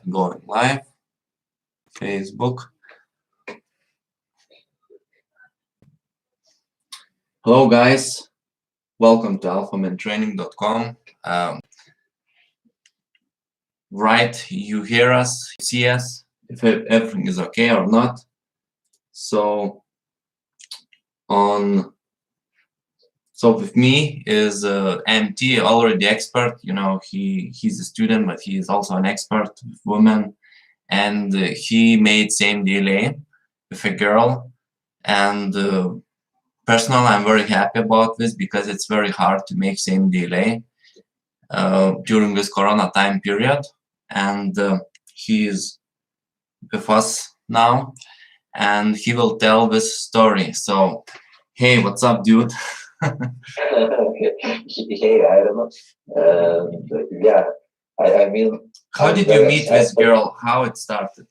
going live. Facebook. Hello guys, welcome to alphamantraining.com. Right, you hear us, see us, if everything is okay or not. So with me is AMT, already expert. You know, he's a student, but he is also an expert with women, and he made same DLA with a girl. And personally, I'm very happy about this because it's very hard to make same DLA during this Corona time period. And he is with us now, and he will tell this story. So, hey, what's up, dude? Hey, I don't know. Yeah, I mean, how did you meet this girl? How it started?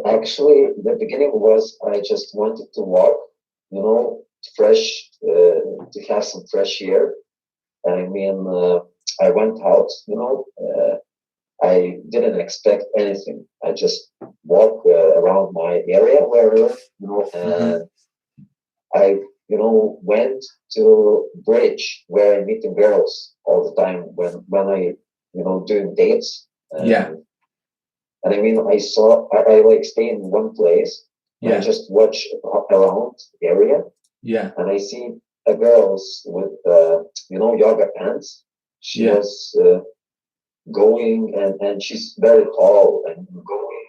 Actually, the beginning was I just wanted to walk, you know, fresh, to have some fresh air. I mean, I went out, you know, I didn't expect anything. I just walk around my area, wherever, you know, and I, you know, went to bridge where I meet the girls all the time when I, you know, doing dates. Yeah. And I mean, I like stay in one place. Yeah. I just watch around the area. Yeah. And I see a girls with, you know, yoga pants. She was going, and she's very tall and going.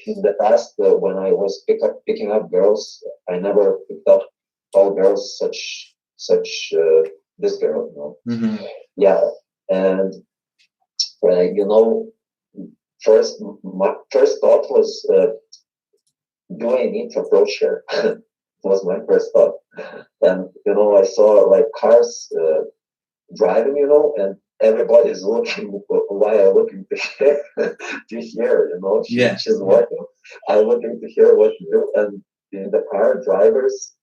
In the past, when I was picking up girls, I never picked up tall girls such this girl, you know. Yeah, and you know, my first thought was, do I need to approach her? Was my first thought. And you know, I saw like cars driving, you know, and everybody's looking while I'm looking to hear, you know. She's walking. I'm looking to hear what to do, and in the car,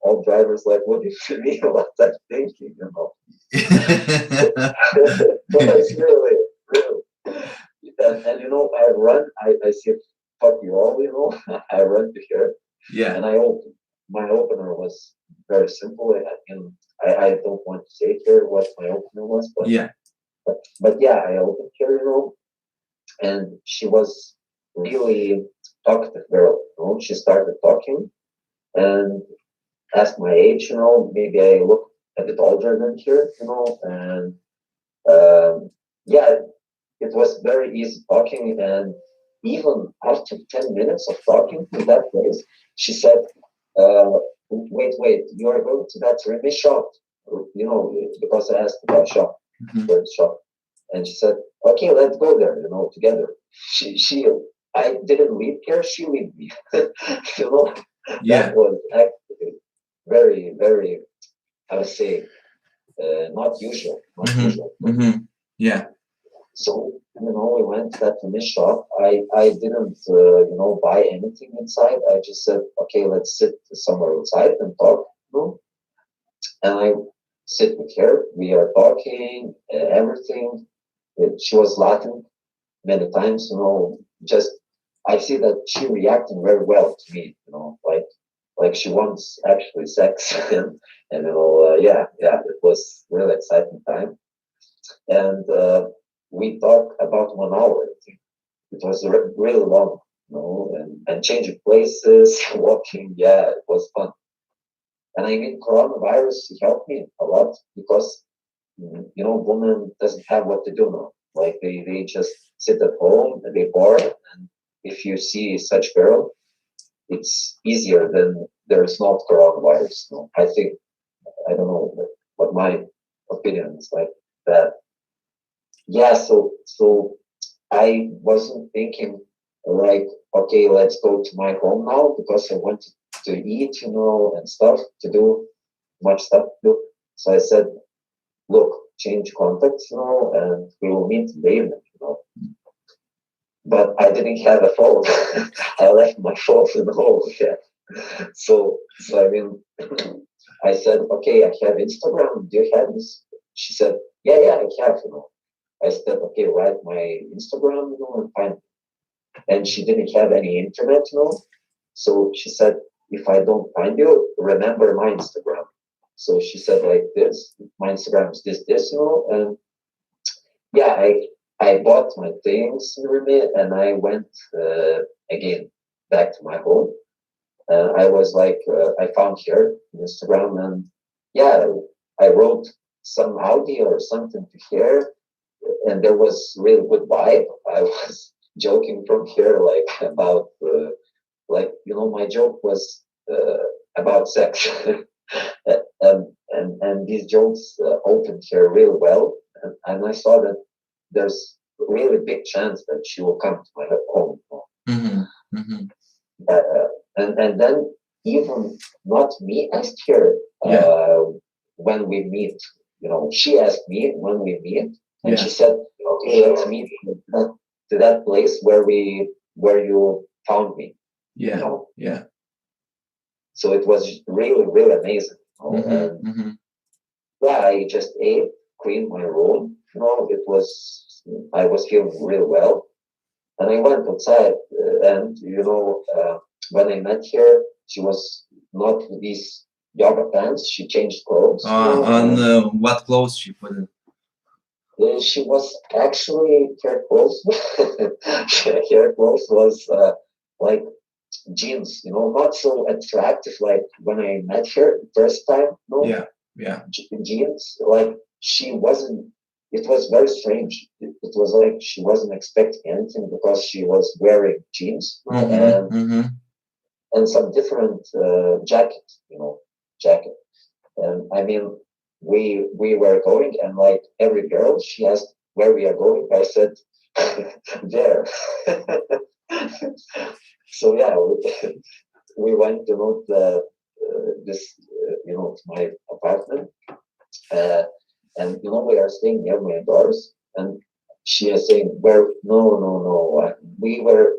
all drivers like looking to me what I'm thinking, you know. It's really. And you know, I run. I see, fuck you all, you know. I run to her. Yeah. And I open. My opener was very simple, and I don't want to say here what my opener was, but yeah. But yeah, I opened her, you know, and she was really talkative girl. You know, she started talking and asked my age. You know, maybe I look a bit older than her, you know, and yeah, it was very easy talking. And even after 10 minutes of talking in that place, she said, wait, you are going to that Remy shop, you know, because I asked about shop, where the shop. And she said, okay, let's go there, you know, together. I didn't leave her, she left me. You know, that was actually very, very, I would say, not usual. Yeah. So, you know, we went to that Finnish shop. I didn't, you know, buy anything inside. I just said, okay, let's sit somewhere inside and talk, you know. And I sit with her. We are talking, everything. She was laughing many times, you know. Just I see that she reacting very well to me, you know, like she wants actually sex, and you know, yeah, it was really exciting time. And we talked about 1 hour. I think it was really long, you know, and changing places, walking. Yeah, it was fun. And I mean, coronavirus helped me a lot because, you know, women doesn't have what to do now. Like they just sit at home and they bored. And if you see such girl, it's easier than there's not coronavirus. No, I think, I don't know what my opinion is like that. Yeah, so I wasn't thinking like, okay, let's go to my home now because I wanted to eat, you know, and stuff to do, much stuff to do. So I said, look, change contacts, you know, and we will meet in the evening, you know. But I didn't have a phone. I left my phone in home. Yeah. So I mean, I said, okay, I have Instagram. Do you have this? She said, yeah, I have, you know. I said, okay, write my Instagram, and find. And she didn't have any internet, So she said, if I don't find you, remember my Instagram. So she said like this, my Instagram is this, and yeah, I bought my things with me and I went again back to my home. I was like, I found her on Instagram and yeah, I wrote some audio or something to her and there was really good vibe. I was joking from here like about like my joke was about sex and these jokes opened her really well and I saw that there's really big chance that she will come to my home. Mm-hmm. Mm-hmm. And then even not me asked her when we meet. She asked me when we meet, and she said, "Okay, let's meet to that place where you found me." Yeah. Yeah. So it was really really amazing. Mm-hmm. And Mm-hmm. yeah, I just ate, cleaned my room. I was feeling really well. And I went outside, and when I met her, she was not with these yoga pants. She changed clothes. What clothes she put in? She was actually her clothes. Her clothes was like jeans. Not so attractive like when I met her first time. No, Yeah. Yeah. Jeans. Like she wasn't. It was very strange. It was like she wasn't expecting anything because she was wearing jeans and some different jacket, jacket. And I mean, we were going, and like every girl, she asked where we are going. I said there. So yeah, we went to to my apartment. And we are staying near my doors, and she is saying, "Where? No, no, no. We were,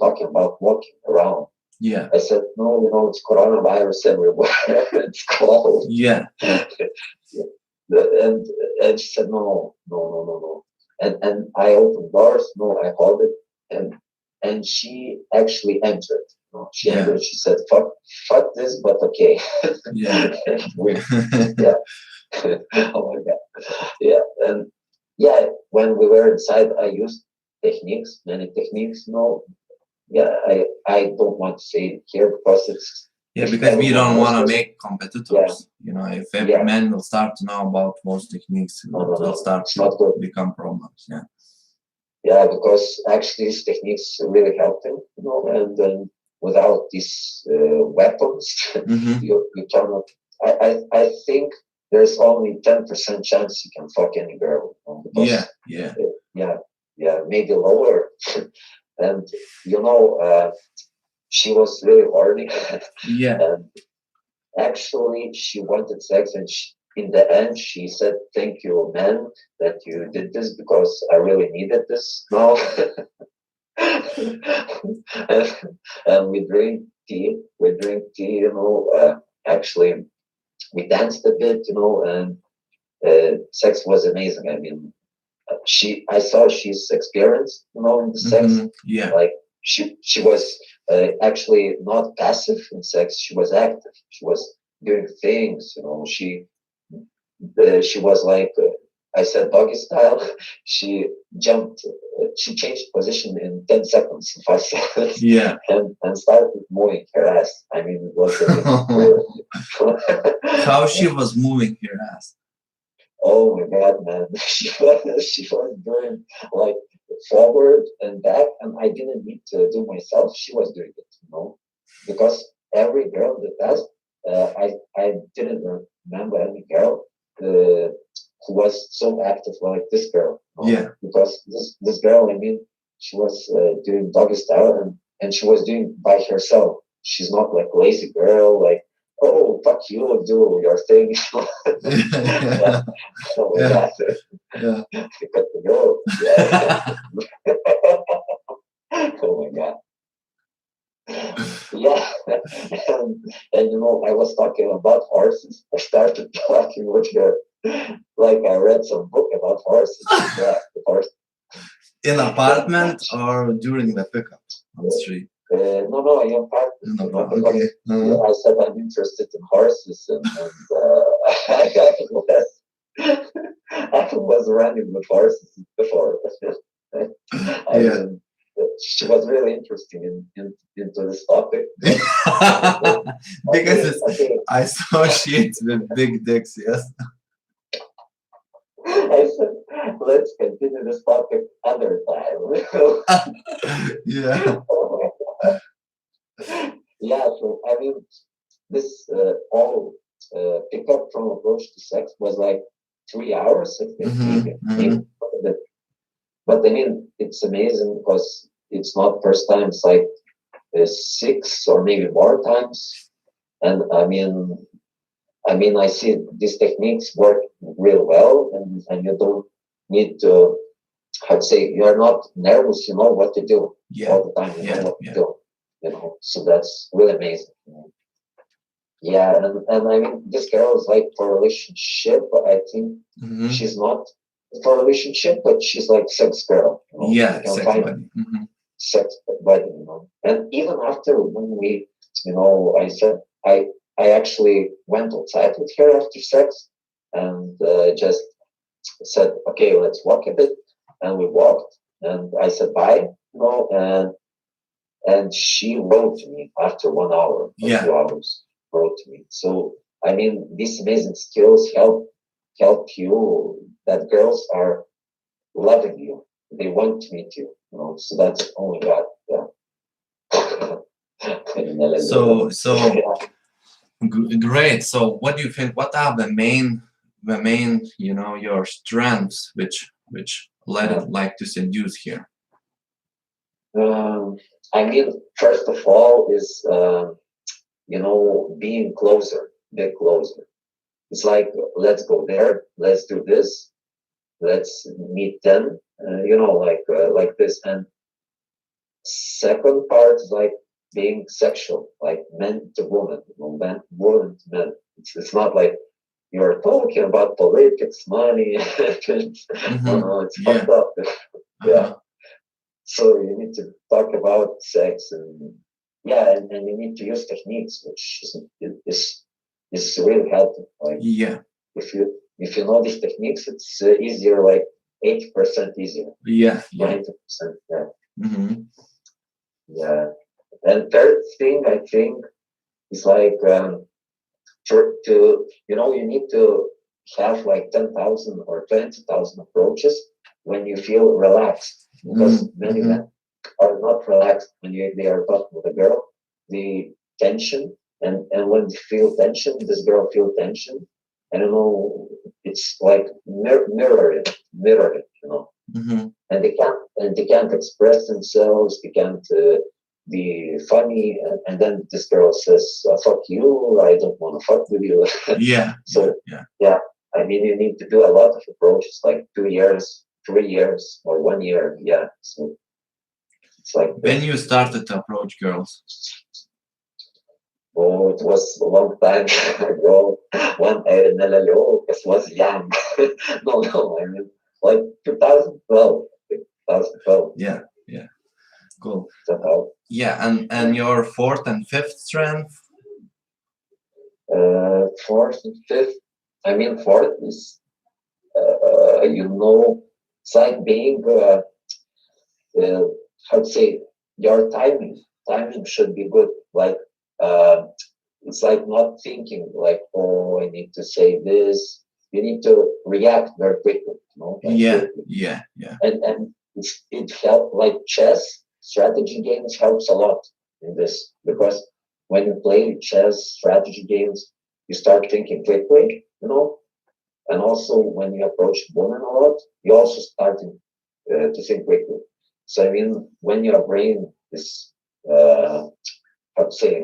talking about walking around." Yeah. I said, "No, it's coronavirus everywhere. It's cold." Yeah. And she said, "No, no, no, no, no." And I opened doors. No, I hold it, and she actually entered. She entered. She said, "Fuck this, but okay." Yeah. Yeah. Oh my god. Yeah. And yeah, when we were inside, I used many techniques. Yeah, I don't want to say it here because it's because we don't want to make competitors. If every man will start to know about those techniques, it will start to become problems. Yeah. Yeah, because actually these techniques really help them, and then without these weapons, you cannot. I think there's only 10% chance you can fuck any girl. Because, yeah, maybe lower. And she was really horny. Yeah. And actually, she wanted sex, and in the end, she said, "Thank you, man, that you did this because I really needed this now." and we drink tea. Actually, we danced a bit, and sex was amazing. I mean, I saw she's experienced, in the sex. Yeah. Like she was actually not passive in sex. She was active. She was doing things. She was like I said, doggy style. She jumped. She changed position in 10 seconds, in 5 seconds. Yeah. And started moving her ass. I mean, it was how she was moving her ass. Oh my god, man! She was doing like forward and back, and I didn't need to do myself. She was doing it, because every girl that does, I didn't remember any girl who was so active like this girl. Yeah. Because this girl, I mean, she was doing doggy style, and she was doing by herself. She's not like lazy girl, like, "Oh, fuck you, do your thing." Yeah. Oh my god. Yeah. Got the girl. Yeah. Oh my god. Yeah. And I was talking about horses. I started talking with her Like I read some book about horses. Yeah, the horse. In apartment or during the pickup on the street? No, in apartment. In You know, apartment. because Okay. I said I'm interested in horses, and I was running with horses before. I Yeah. mean, she was really interested into this topic. Because Okay, okay. I associate with big dicks, yes. I said, let's continue this topic other time. Yeah. Yeah, so I mean, this all pickup from approach to sex was like 3 hours, I think, maybe. But I mean, it's amazing because it's not first time, it's like 6 or maybe more times. And I see these techniques work real well, and you don't need to, I'd say, you're not nervous, you know what to do Yeah. all the time, you know Yeah. what to Yeah. do, you know, so that's really amazing. Yeah, and I mean, this girl is like for relationship, but I think she's not for relationship, but she's like sex girl, you know, Yeah, you can sex find buddy. sex buddy, you know. And even after when we, you know, I actually went outside with her after sex and just said, okay, let's walk a bit, and we walked, and I said bye, you know, and she wrote to me after 1 hour or Yeah. 2 hours, wrote to me. So I mean, these amazing skills help you. That girls are loving you. They want to meet you. You know, so that's only God. Yeah. So great. So what do you think? What are the main, you know, your strengths, which let it like to seduce here? I mean, first of all, is you know, being closer, get closer. It's like, let's go there, let's do this, let's meet them, you know, like this. And second part is like being sexual, like men to woman, you know, woman to men. It's not like you're talking about politics, money. It's fucked up. Yeah. So you need to talk about sex, and yeah, and you need to use techniques, which is really helpful. Like, yeah, if you know these techniques, it's easier, like 80% easier. Yeah. 90%. Yeah. Yeah. And third thing I think is like to you know, you need to have like 10,000 or 20,000 approaches when you feel relaxed, because many men are not relaxed when they are talking with a girl. The tension, and when they feel tension, this girl feel tension. I don't know. It's like mirror it, you know. And they can't express themselves. They can't be funny. And then this girl says, "Fuck you! I don't want to fuck with you." Yeah. So yeah. I mean, you need to do a lot of approaches, like 2 years, 3 years, or 1 year. Yeah. So it's like when you started to approach girls. Oh, it was a long time ago. When I was young. No, I mean, like 2012. 2012. Yeah. Cool. So, yeah, and your fourth and fifth strength? Fourth and fifth. I mean, fourth is, you know, it's like being, how to say, your timing. Timing should be good. Like, it's like not thinking like, oh, I need to say this. You need to react very quickly, you know? Yeah. And it helps, like chess, strategy games helps a lot in this, because when you play chess, strategy games, you start thinking quickly, you know? And also when you approach women a lot, you also start to think quickly. So I mean, when your brain is, how to say,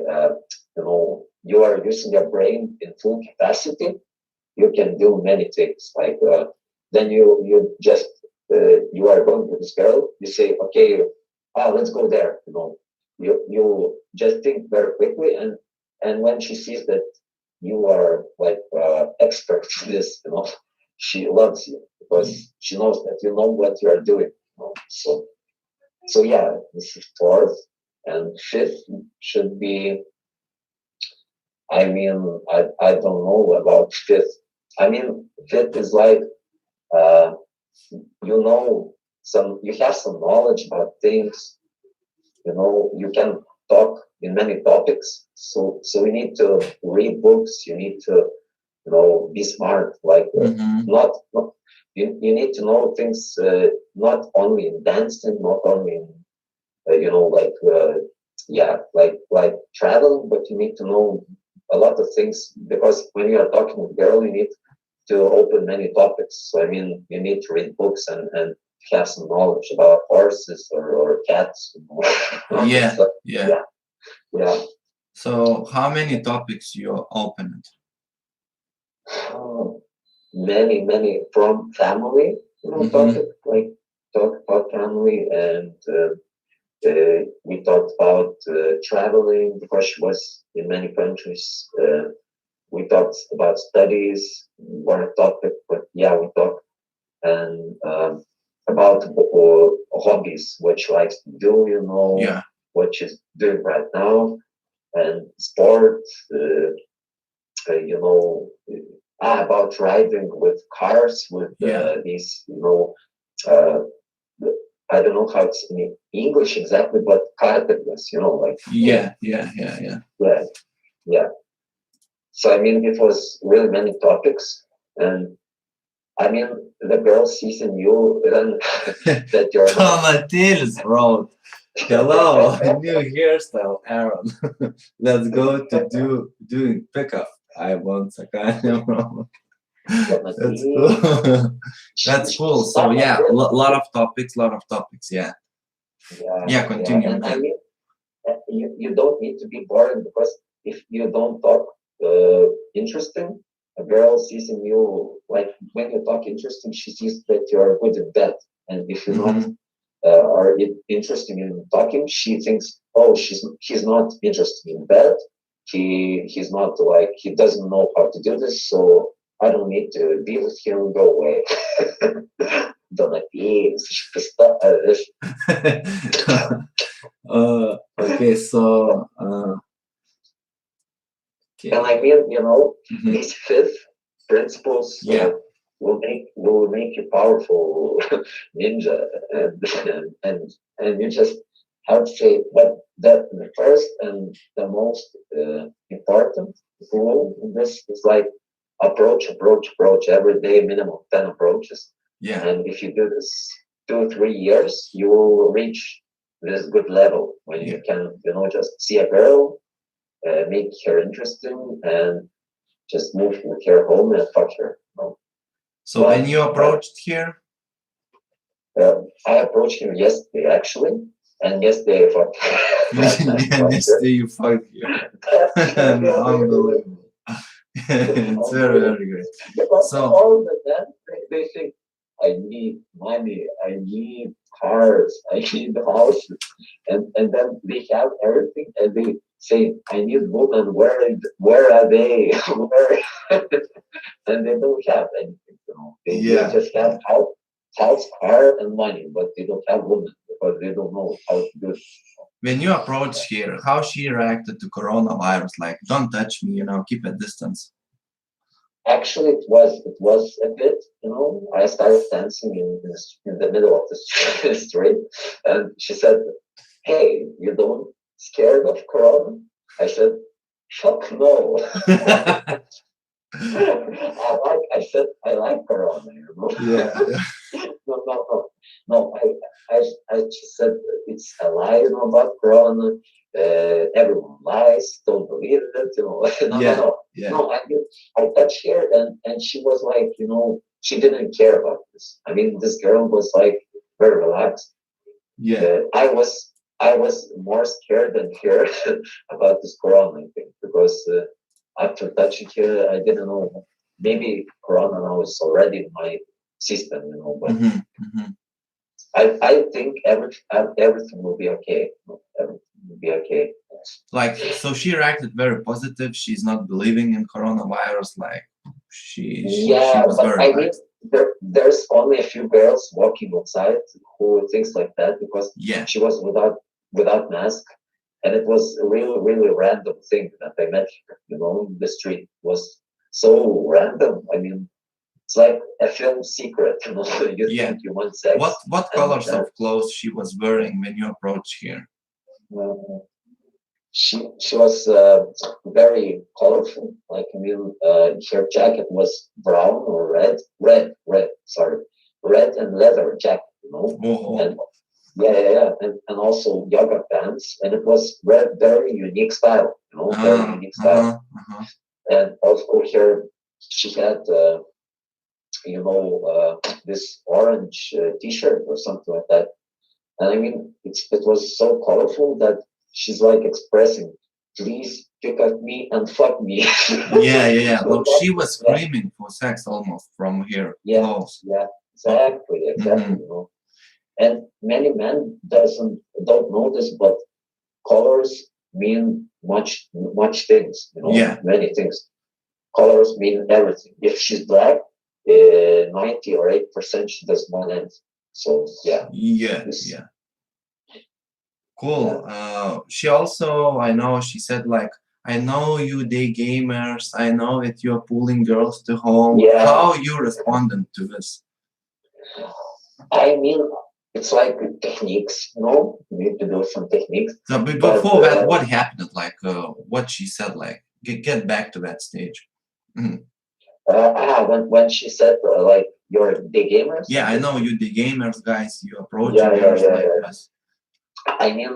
you know, you are using your brain in full capacity, you can do many things. Like then you just you are going with this girl, you say, okay, let's go there. You know, you just think very quickly, and when she sees that you are like expert in this, you know, she loves you because she knows that you know what you are doing. So yeah, this is fourth, and fifth should be. I mean, I don't know about fifth. I mean, fifth is like, uh, you have some knowledge about things. You can talk in many topics. So you need to read books. You need to, be smart. Like not you need to know things not only in dancing, not only in like traveling, but you need to know a lot of things because when you are talking with girl, you need to open many topics. So I mean, you need to read books and have some knowledge about horses or cats. Yeah, So, yeah. yeah. So how many topics you opened? Many from family, topic, like talk about family, and we talked about traveling because she was in many countries. We talked about studies, one topic, but yeah, we talked and about hobbies, what she likes to do, Yeah. what she's doing right now, and sport, about driving with cars, with these, uh, I don't know how it's in English exactly, but carpeters, like Yeah. So I mean, it was really many topics, and I mean, the girl sees in you then that you're Tomatills wrote, hello, new hairstyle, Aaron. Let's go to doing pickup. I want a kind of wrong. That's cool. That's cool. So yeah, lot of topics, yeah. Yeah, continue. And I mean, you don't need to be boring because if you don't talk interesting, a girl sees in you, like when you talk interesting, she sees that you're good in bed. And if you're not are interested in talking, she thinks, oh, he's not interested in bed. He's not like, he doesn't know how to do this, so I don't need to be with him. Go away. Okay, so okay. And I mean, these fifth principles will make you powerful ninja, and you just have to say. But the first and the most important rule in this is like approach every day, minimum 10 approaches. Yeah. And if you do this 2-3 years, you will reach this good level when you can, just see a girl, make her interesting, and just move with her home and fuck her. So when you approached here? I approached him yesterday, actually, and yesterday I fucked her. Yesterday you fucked her. Unbelievable. It's very, very great. Because all of them, they think, I need money, I need cars, I need houses, and then they have everything, and they say, I need women, where are they? And they don't have anything, They just have house, car, and money, but they don't have women because they don't know how to do it. When you approached here, how she reacted to coronavirus? Like, don't touch me, keep a distance. Actually, it was a bit, I started dancing in the middle of the street, and she said, "Hey, you don't scared of corona?" I said, "Fuck no." I like corona, Yeah. No. I just said it's a lie, about corona. Everyone lies. Don't believe it, No. I touched her, and she was like, she didn't care about this. I mean, this girl was like very relaxed. Yeah. I was more scared than her about this corona thing because after touching her, I didn't know. Maybe corona now is already in my system, but I think everything will be okay. Everything will be okay. Like, so she reacted very positive. She's not believing in coronavirus. Like, She Yeah, was but very I mean, nice. there's only a few girls walking outside who thinks like that because Yeah, she was without mask, and it was a really random thing that I met her. The street was so random. I mean, it's like a film secret. You yeah. think you want sex, What and colors of clothes she was wearing when you approached here? uh, she was very colorful. Like I mean, her jacket was brown or red. Sorry, red and leather jacket. Oh, And yeah, and also yoga pants, and it was very unique style. Very unique style. And also here she had this orange T-shirt or something like that. And I mean, it was so colorful that she's like expressing, please pick at me and fuck me. Yeah. So No, that, she was yeah, screaming for sex almost from here yeah, close. yeah, Oh, exactly. And many men don't know this, but colors mean much things. yeah, Many things. Colors mean everything. If she's black, 90 or 8% she does not end. So yeah, this yeah. yeah. Cool. She also, I know, she said like, I know you day gamers. I know that you are pulling girls to home. Yeah, How you responded to this? I mean, it's like techniques, you need to do some techniques. So But before that, what happened? Like, what she said? Like, get back to that stage. Mhm. when she said like you're the gamer or Yeah, I something, know you the gamers guys. You approaching girls like yeah. this. I mean,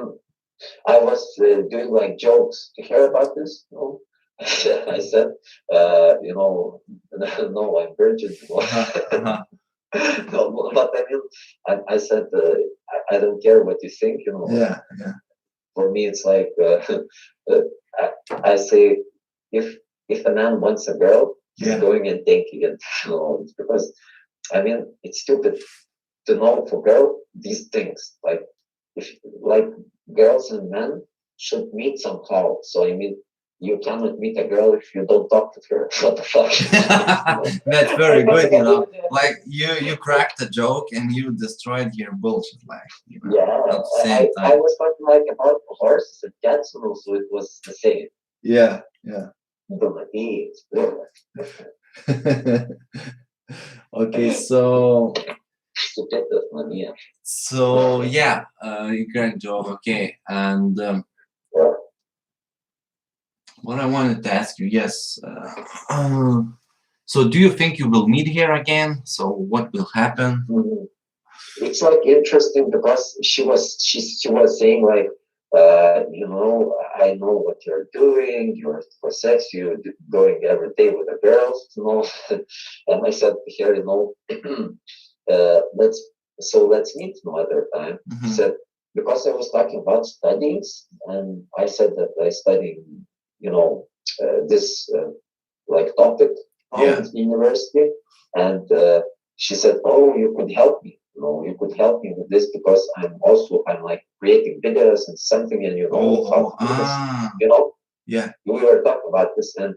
I was doing like jokes to her about this. I said, no, I'm virgin. Uh-huh. No, but I mean, I said, I don't care what you think. Yeah. For me, it's like uh, I say, if a man wants a girl, he's Yeah. going and taking it. It's because I mean, it's stupid to know for girl these things. Like if like girls and men should meet somehow. So I mean, you cannot meet a girl if you don't talk to her. What the fuck? That's very good, you know. Like you cracked a joke and you destroyed your bullshit, like Yeah, at the same I time. was talking like about horses and cats, so it was the same. Yeah. Okay, so yeah, great job. Okay, and what I wanted to ask you, yes. So do you think you will meet here again? So what will happen? It's like interesting because she was saying like I know what you're doing, you're for sex, you're going every day with the girls. And I said here, let's meet some other time. She said, because I was talking about studies, and I said that I study this like topic Yeah. at university, and she said, "Oh, you could help me. You could help me with this because I'm like creating videos and something, and how to do this. Yeah. We were talking about this, and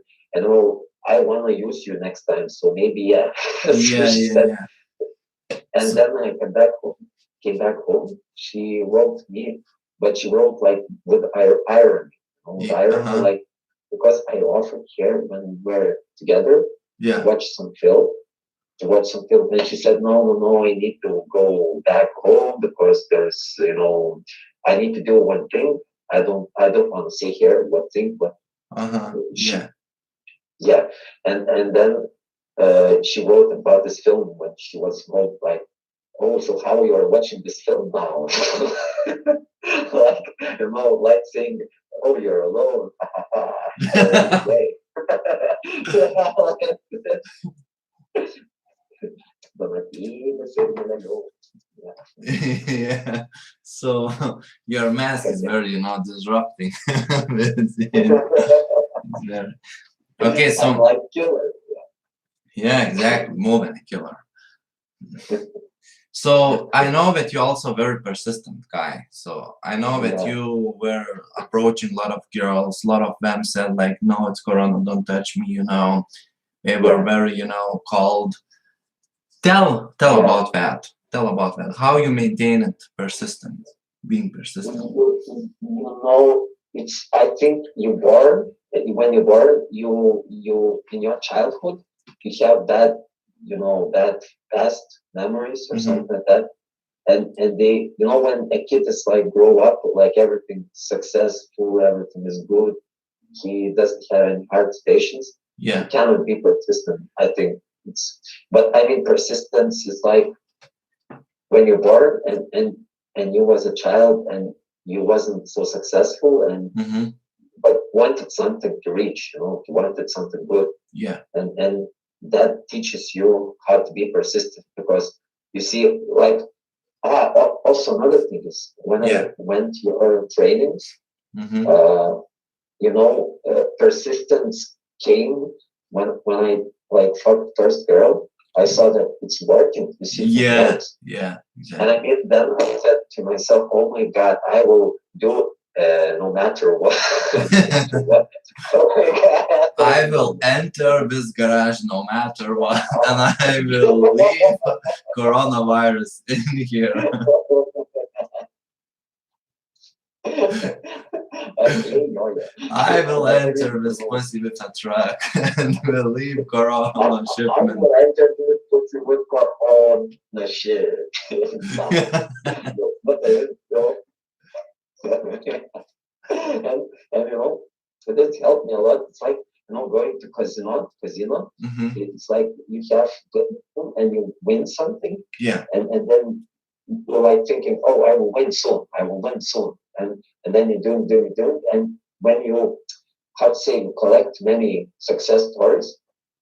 I want to use you next time. So maybe yeah." So she said, Yeah. and So, then I came back home. She wrote me, but she wrote like with irony, like because I offered her when we were together to yeah. watch some film, and she said, no, I need to go back home because there's, I need to do one thing. I don't want to say here what thing, but Yeah. yeah, and then she wrote about this film when she was home, like, oh, so how you are watching this film now? Like, like saying, oh, you're alone. Great. Yeah. So your mask is very, disrupting. It's very- Okay, I'm so like killer. yeah, exactly, more than a killer. So I know that you're also a very persistent guy. So I know that Yeah. you were approaching a lot of girls. A lot of them said like, "No, it's Corona, don't touch me," They were very, cold. Tell Yeah. about that. Tell about that. How you maintain it persistent, being persistent. It's, I think when you're born, you in your childhood, you have that, that past memories or something like that. And they, when a kid is like grow up, like everything successful, everything is good, he doesn't have any hard stations. Yeah. He cannot be persistent. I think but I mean, persistence is like when you're born and you was a child and you wasn't so successful and but wanted something to reach, you wanted something good. Yeah. And that teaches you how to be persistent, because you see, like, also another thing is when I went to your trainings, persistence came when I like fucked first girl. I saw that it's working. You see, yeah, it works. Yeah, exactly. And I mean, then I said to myself, "Oh my God, I will do no matter what." Oh my God. I will enter this garage no matter what, and I will leave coronavirus in here. I will enter this pussy with a truck and will leave corona shipment. I will enter this pussy with corona shit. But I didn't know. and it did help me a lot. It's like, going to casino. It's like you have and you win something. Yeah. And then you're like thinking, oh, I will win soon. I will win soon. And then you do. And when you, you collect many success stories,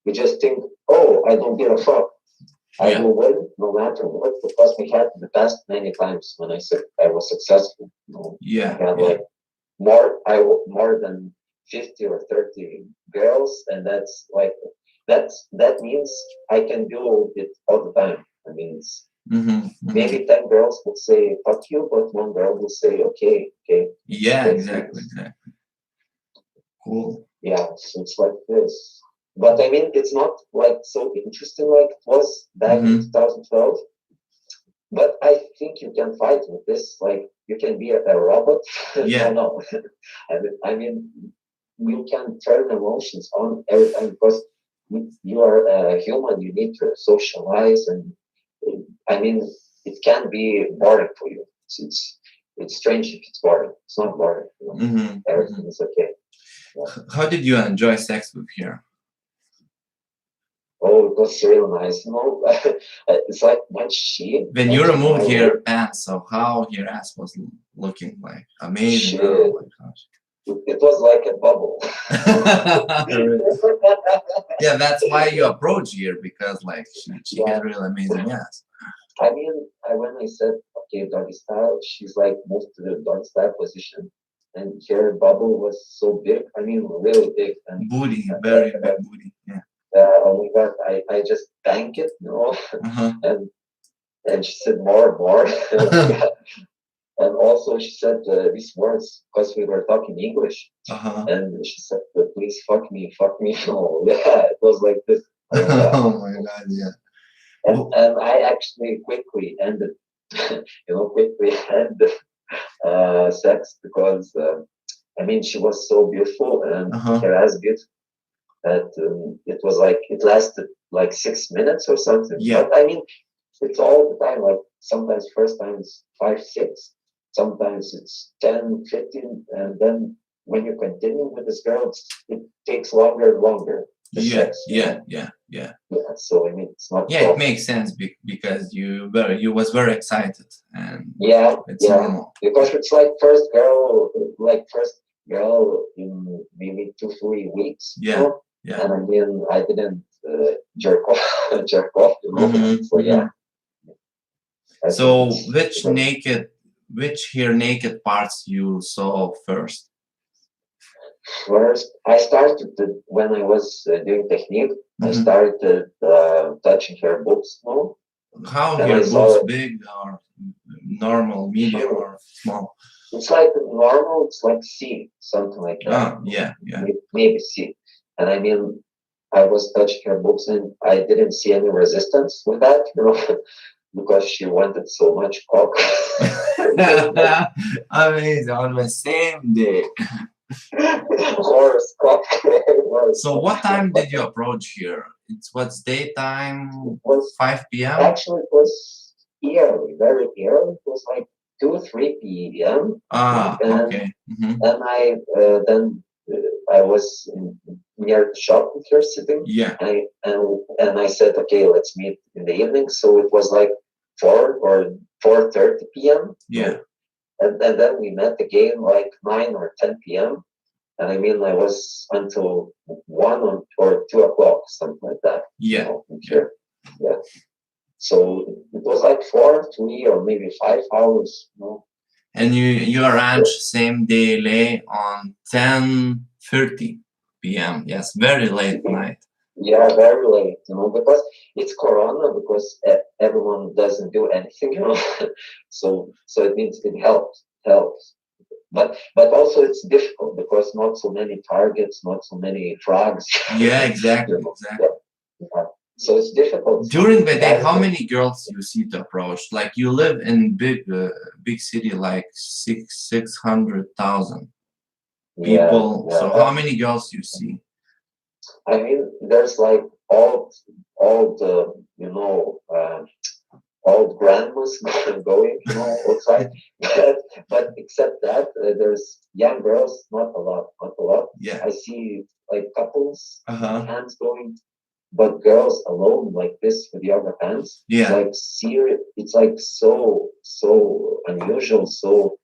you just think, oh, I don't give a fuck. I will win no matter what, because we had the past many times when I said I was successful. Yeah. I had like more than 50 or 30 girls, and that's like that means I can do it all the time. I mean, maybe 10 girls would say fuck you, but one girl will say okay. Yeah, exactly. Cool. Yeah, so it's like this. But I mean, it's not like so interesting like it was back in 2012. But I think you can fight with this. Like, you can be a robot. Yeah. No. I mean, you can turn emotions on every time, because you are a human. You need to socialize, and I mean, it can be boring for you. It's strange if it's boring. It's not boring. Everything is okay. Yeah. How did you enjoy sex with her? Oh, it was real nice. It's like when you removed her pants, so how her ass was looking like? Amazing. Oh my gosh. It was like a bubble. Yeah, that's why you approach her, because like she had really amazing ass. I mean, when I said okay, doggy style, she's like moved to the doggy style position, and her bubble was so big. I mean, really big. And booty, very big booty. Yeah. Oh my God, I just banged it, and she said more. And also she said these words because we were talking English, and she said, "Please fuck me." Oh, yeah, it was like this. Oh my God, yeah. And I actually quickly ended, sex, because I mean, she was so beautiful and her ass beautiful that it was like it lasted like 6 minutes or something. Yeah. But I mean, it's all the time. Like sometimes first time is 5, 6. Sometimes it's 10, 15, and then when you continue with this girl, it takes longer and longer. Yeah. So I mean, it's not. Yeah, it makes sense because you was very excited, and it's normal. Because it's like first girl in maybe 2-3 weeks. Yeah. And I mean, I didn't jerk off. So yeah. So which here naked parts you saw first? First, I started when I was doing technique. I started touching her boobs more. How her boobs, big or normal, medium or small? It's like normal. It's like C, something like that. Yeah. Maybe C. And I mean, I was touching her boobs, and I didn't see any resistance with that, because she wanted so much cock. Amazing, on the same day. Horse cock. So what time did you approach here? What's daytime? Was 5 p.m.? actually, it was early, very early. It was like 2, 3 p.m. Ah, and okay. then I was near the shop with her sitting. Yeah. And I said, okay, let's meet in the evening. So it was like 4 or 4:30 p.m. Yeah. And then we met again like 9 or 10 p.m. And I mean, I was until 1 or 2 o'clock, something like that. Yeah. Here. Yeah. So it was like 4, 3, or maybe 5 hours. And you arranged same day late on 10:30 p.m. Yes, very late night. Yeah, very late, because it's Corona, because everyone doesn't do anything, so it means it helps. But also it's difficult because not so many targets, not so many frogs. Yeah, exactly, exactly. Yeah. So it's difficult. During the day, how many girls you see to approach? Like you live in big city, like 600,000 people. Yeah. So how many girls you see? I mean, there's like all the old grandmas going, outside. But except that, there's young girls, not a lot. Yeah. I see like couples, Uh-huh. hands going, but girls alone like this with yoga pants. Yeah. It's like serious. It's like so unusual, so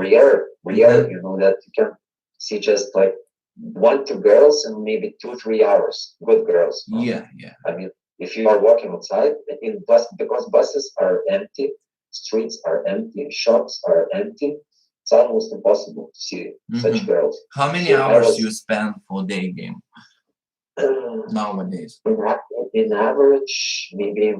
rare. That you can see just like 1, 2 girls and maybe 2, 3 hours. Good girls. Yeah. I mean, if you are walking outside in bus, because buses are empty, streets are empty, shops are empty, it's almost impossible to see such girls. How many hours you spend for day game nowadays? In average, maybe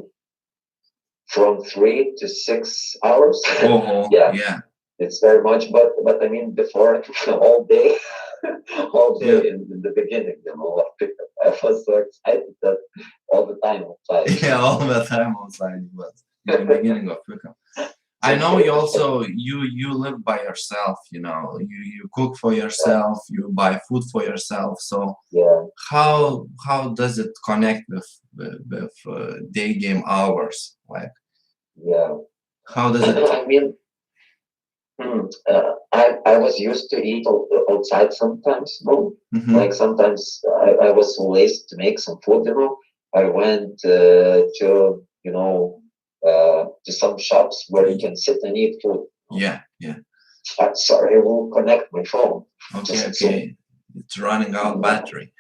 from 3 to 6 hours. Oh, yeah. It's very much, but I mean, before all day, in the beginning, I was so excited that all the time outside. Yeah, all the time outside was in the beginning of pickup. I know you also you live by yourself. You cook for yourself. You buy food for yourself. So yeah, how does it connect with day game hours? Like how does it? I mean. I was used to eat outside sometimes, like sometimes I was so lazy to make some food, I went to to some shops where you can sit and eat food. Yeah. I'm sorry, I will connect my phone. Okay. It's running out battery.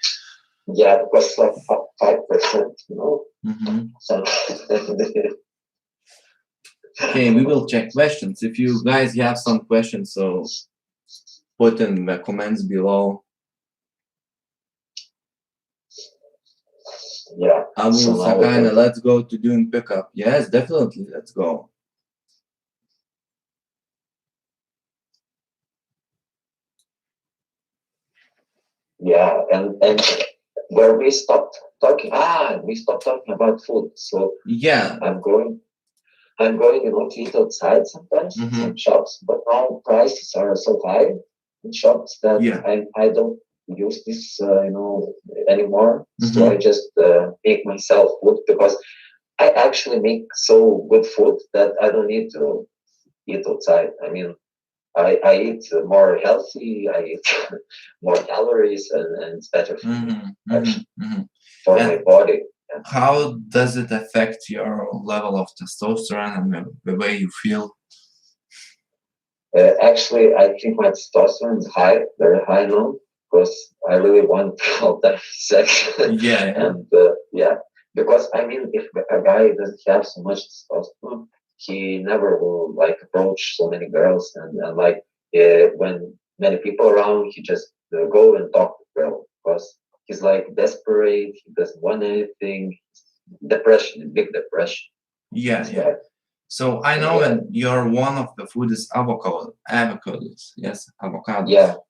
Yeah, it was like 5%, So okay, we will check questions. If you guys have some questions, so put in the comments below. Yeah. Abu Sakana, let's go to doing pickup. Yes, definitely, let's go. Yeah, and where we stopped talking about food. So yeah, I'm going to eat outside sometimes in some shops, but now prices are so high in shops that I don't use this anymore. So I just make myself food, because I actually make so good food that I don't need to eat outside. I mean, I eat more healthy, I eat more calories, and it's better for me, actually, for my body. Yeah. How does it affect your level of testosterone and the way you feel? Actually, I think my testosterone is high, very high now, because I really want all that sex. And because I mean, if a guy doesn't have so much testosterone, he never will approach so many girls, and when many people around, he just go and talk to girl, because he's desperate. He doesn't want anything. Depression, big depression. Yeah. So I know that one of the food is avocados. Yes, avocados.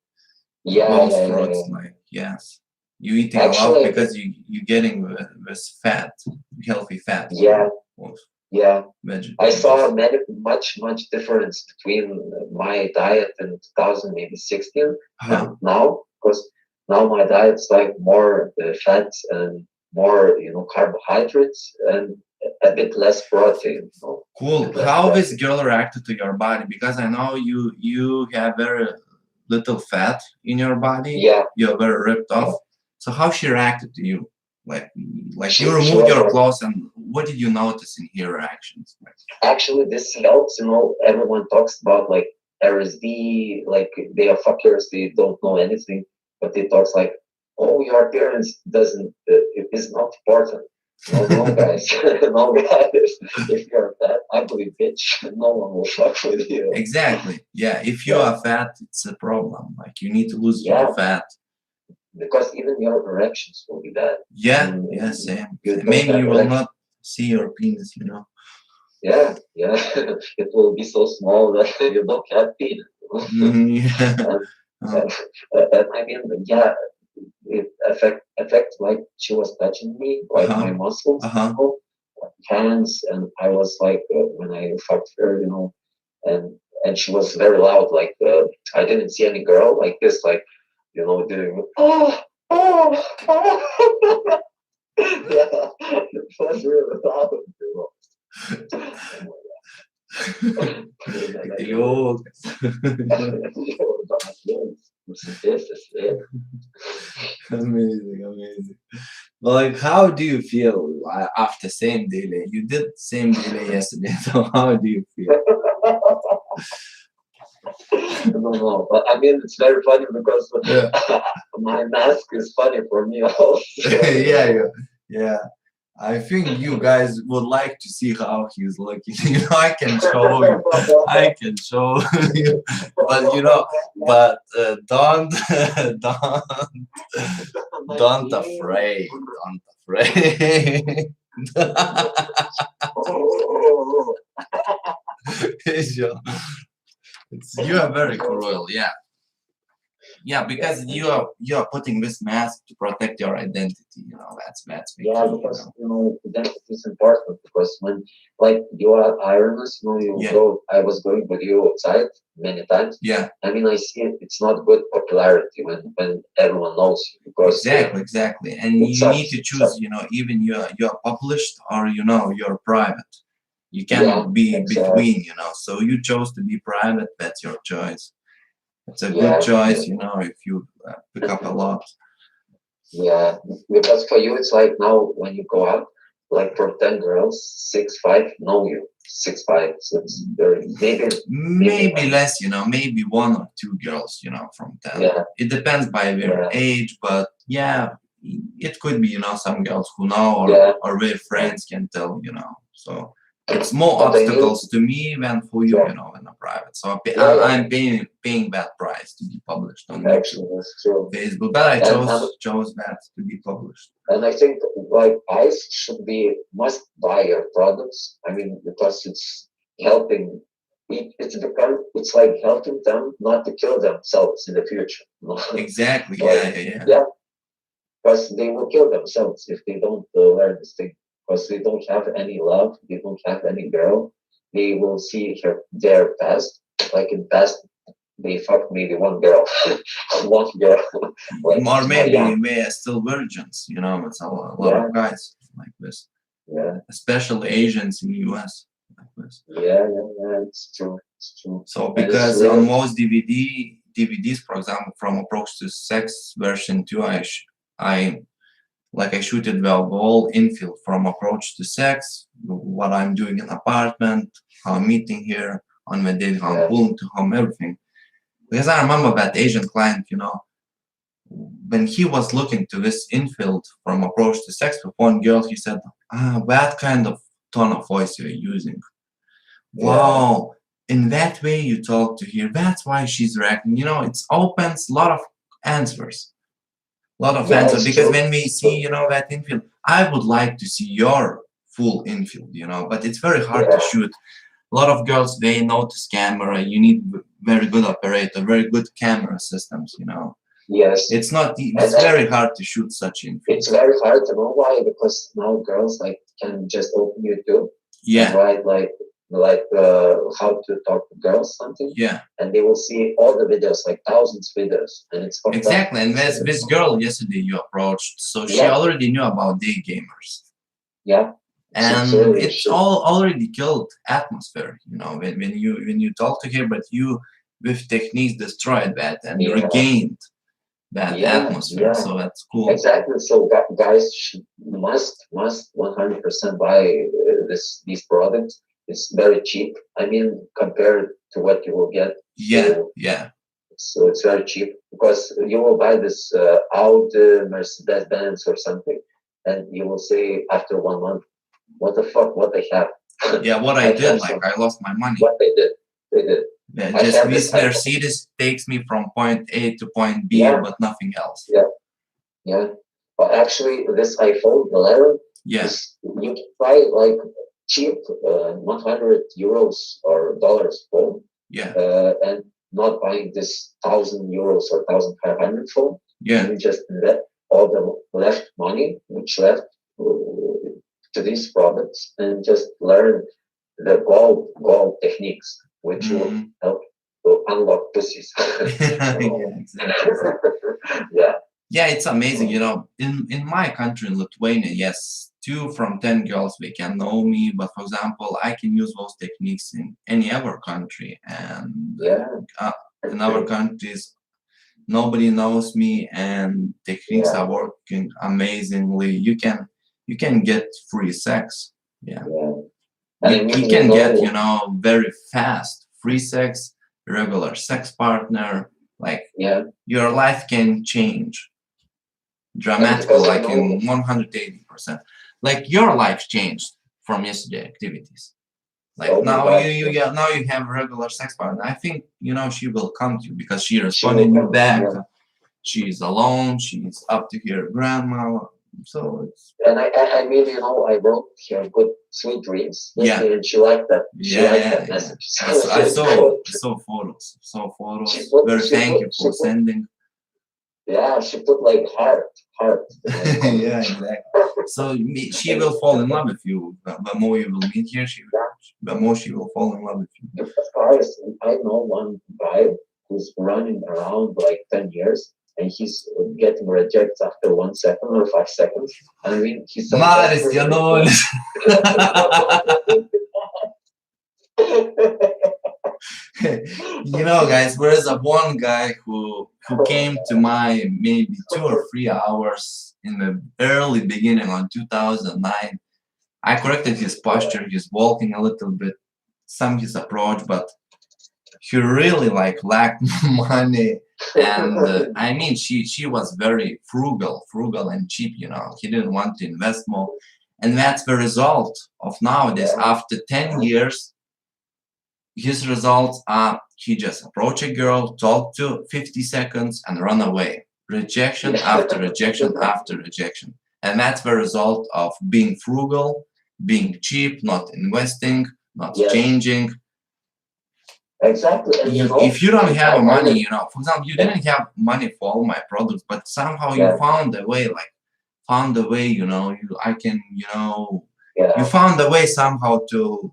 Yeah. Fruits, yes. You eating a lot Actually, because you getting this fat, healthy fat. yeah, Of yeah. I saw vegetables. much difference between my diet in 2016 Uh-huh. and now, because now my diet's like more fats and more, you know, carbohydrates and a bit less protein, you know, a Cool. bit less How this protein. girl reacted to your body? Because I know you have very little fat in your body. Yeah, You're very ripped off. yeah. So how she reacted to you? Like like you She removed was your like, clothes, and what did you notice in her reactions? actually, this helps, you know, everyone talks about like RSD, like they are fuckers, they don't know anything, but they talks like, oh, your appearance doesn't, it is not important. No, no, guys, no, guys. If you're that ugly bitch, no one will fuck with you. Exactly. Yeah. If you Yeah, are fat, it's a problem. Like you need to lose your yeah, fat. because even your erections will be bad. I Yeah. Yeah. mean, Same. you don't Maybe have you will erection. not see your penis. You know. Yeah, yeah, it will be so small that you don't have penis. Yeah. And, Uh, I mean, yeah, it affect like she was touching me, like my uh-huh. muscles, you Uh-huh. know, like hands, and I was like when I fucked her, you know, and she was very loud. Like I didn't see any girl like this, like you know, doing oh. Yeah, it was really loud, you know. Yo. Amazing, amazing. Well, like, how do you feel after same delay? You did same delay yesterday, so how do you feel? I don't know, but I mean, it's very funny because Yeah, my mask is funny for me also. You yeah, yeah, know. yeah. I think you guys would like to see how he's looking. You know, I can show you, I can show you, but you know, but don't, don't afraid, don't afraid. Sure. You are very cruel, yeah. Yeah, Yeah, because thank you. you are putting this mask to protect your identity, you know, that's the Yeah, key, you because know. you know identity is important because when like you are Ireland, you know, you Yeah, go. I was going with you outside many times. yeah, I mean, I see it. It's not good popularity when everyone knows you because exactly, exactly. And it you need sucks. to It choose, sucks. you know, even you're published or you know you're private. You Yeah, cannot be exactly. between, you know. So you chose to be private, that's your choice. It's a good Yeah, choice, yeah. you know, if you pick up a lot. Yeah, because for you, it's like now when you go out, like for 10 girls, 6'5" know you. 6'5", 6'30", maybe Maybe less. less, you know, maybe one or two girls, you know, from 10. Yeah, It depends by their yeah, age, but yeah, it could be, you know, some girls who know yeah, or their yeah. friends can tell, you know. So it's more But I mean, obstacles to me than for you, yeah, you know, in a private. So yeah, yeah, I'm paying that price to be published on YouTube, actually, that's true. Facebook, but I And chose that to be published. and I think like ICE should be must buy your products. I mean, because it's helping. It's like helping them not to kill themselves in the future. Exactly, Like yeah, yeah, yeah. yeah, because they will kill themselves if they don't learn this thing. Because they don't have any love, they don't have any girl. They will see their past. Like in past, they fucked maybe one girl, one girl, like Or small maybe young. we are still virgins, you know, it's a lot Yeah, of guys like this, yeah, especially Asians in the US like this. yeah. It's true. It's true. So And it's because on really most DVDs, for example, from Approach to Sex version 2, I like I shoot it the whole infield from Approach to Sex, what I'm doing in apartment, how I'm meeting here, on the date, how I'm yeah, pulling to home, everything. Because I remember that Asian client, you know, when he was looking to this infield from Approach to Sex with one girl, he said, what kind of tone of voice you're using? yeah, Wow, in that way you talk to her. That's why she's reacting. You know, it opens a lot of answers. A lot of yeah. answers. It's Because true. when we It's see, true. you know, that infield, I would like to see your full infield, you know, but it's very hard to Yeah, shoot. A lot of girls, they notice camera. You need very good operator, very good camera systems, you know. Yes. It's not. It's very hard to shoot such infield. It's very hard to know why, because now girls like can just open YouTube and write how to talk to girls something. Yeah. And they will see all the videos, like thousands of videos, and it's exactly. And there's this girl yesterday you approached, so she already knew about day gamers. Yeah. And it's already killed atmosphere, you know, when you talk to her, but you with techniques destroyed that and regained that atmosphere. So that's cool. Exactly. So guys must 100% buy these products. It's very cheap. I mean, compared to what you will get. So it's very cheap, because you will buy this Audi, Mercedes-Benz or something, and you will say after 1 month, what the fuck, what they have. What I did, like I lost my money. What they did. Yeah, just this Mercedes takes me from point A to point B, but nothing else. Yeah. But actually, this iPhone 11, you can buy like cheap 100 euros or dollars phone. And not buying this 1,000 euros or 1,500 phone. You just invest all the left money, which left to these products, and just learn the gold techniques, which will help to unlock pussies. It's amazing. You know, in my country, in Lithuania, yes, 2 from 10 girls they can know me, but for example, I can use those techniques in any other country, and in other countries nobody knows me, and techniques are working amazingly. You can get free sex. You can get, you know, very fast free sex, regular sex partner, like your life can change dramatically, like in 180%. Like your life changed from yesterday activities. Like now you have a regular sex partner. I think, you know, she will come to you because she responded you back. She's alone, she's up to her grandma. So it's, and I mean, you know, I wrote her good sweet dreams. And she liked that. She liked that message. I saw photos. Very thank you for sending. Yeah, she put like heart. Exactly. So she will fall in love with you. The more you will meet her, the more she will fall in love with you. Of course, I know one guy who's running around like 10 years, and he's getting rejected after 1 second or 5 seconds. I mean, he's so you know, guys, there's one guy who came to my maybe 2 or 3 hours in the early beginning on 2009. I corrected his posture, he's walking a little bit, his approach, but he really like lacked money. And I mean, she was very frugal and cheap, you know. He didn't want to invest more, and that's the result of nowadays. After 10 years, his results are he just approach a girl, talk to 50 seconds, and run away. Rejection after rejection after rejection, and that's the result of being frugal, being cheap, not investing, not changing. Exactly. And if you don't have money, you know, for example, you didn't have money for all my products, but somehow you found a way, you know, you found a way somehow to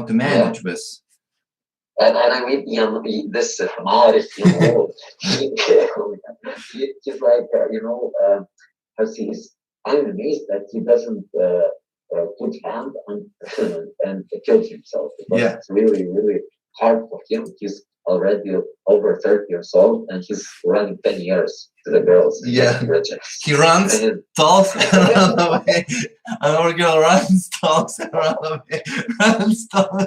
manage this. And I mean, this Maris, you know, he's like, I'm amazed that he doesn't put hand on and kill himself, because it's really, really hard for him. He's already over 30 years old, and he's running 10 years to the girls. He runs, talks, and runs away. Another girl runs, talks, and runs away. Runs, talks.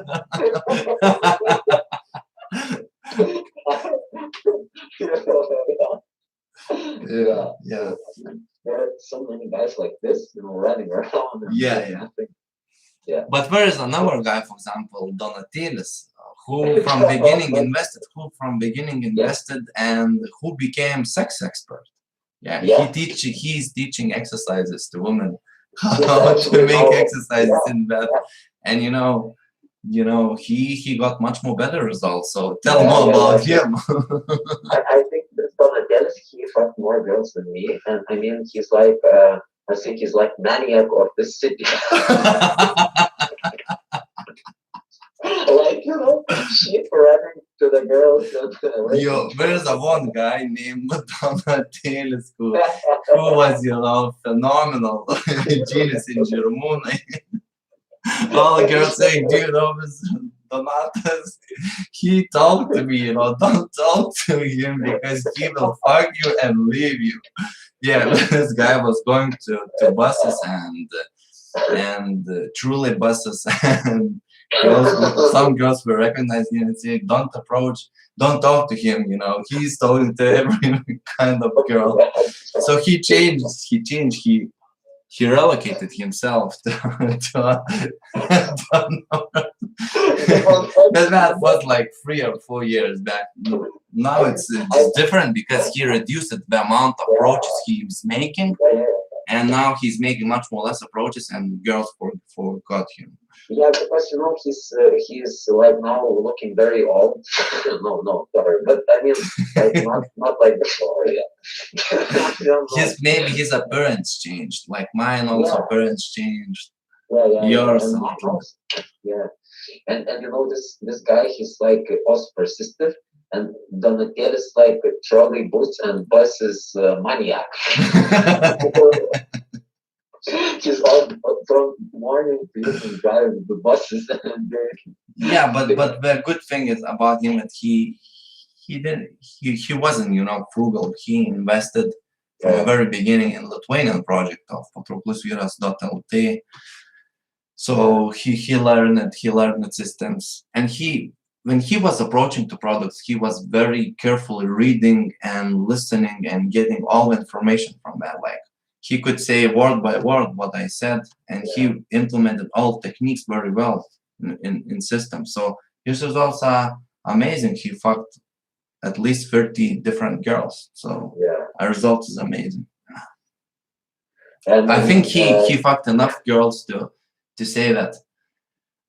There are so many guys like this, you know, running around. But there is another guy, for example, Donatilis, who from beginning invested, and who became sex expert. He's teaching exercises to women, how to make exercises in bed, and you know, he got much more better results. So tell more about him. I think this fucked more girls than me, and I mean, he's like, I think he's like maniac of this city. Like, you know, shit running to the girls. Yo, there's a one guy named Donatelis who was, you know, phenomenal genius in Germany. All the girls saying, do you know this Donatas? He talked to me, you know, don't talk to him because he will fuck you and leave you. Yeah, this guy was going to buses and truly buses and some girls were recognizing him and saying, don't approach, don't talk to him, you know, he's talking to every kind of girl. So he changed, he relocated himself to that was like 3 or 4 years back. Now it's different because he reduced the amount of approaches he's making, and now he's making much more less approaches, and girls forgot him. Yeah, because you know he's like now looking very old. no, sorry, but I mean like not like before. Yeah. Maybe his appearance changed, like mine also appearance changed. Yeah. Yours. Yeah, and you know this guy, he's like also persistent, and Donatello is like a trolley bus and buses maniac. He's all from morning to evening driving the buses. Yeah, but the good thing is about him that he wasn't, you know, frugal. He invested from the very beginning in Lithuanian project of patrauklus-vyras.lt. So he learned the systems, and when he was approaching to products, he was very carefully reading and listening and getting all the information from that. Like, he could say word by word what I said, and he implemented all techniques very well in systems. So his results are amazing. He fucked at least 30 different girls. So our result is amazing. And I think he fucked enough girls to say that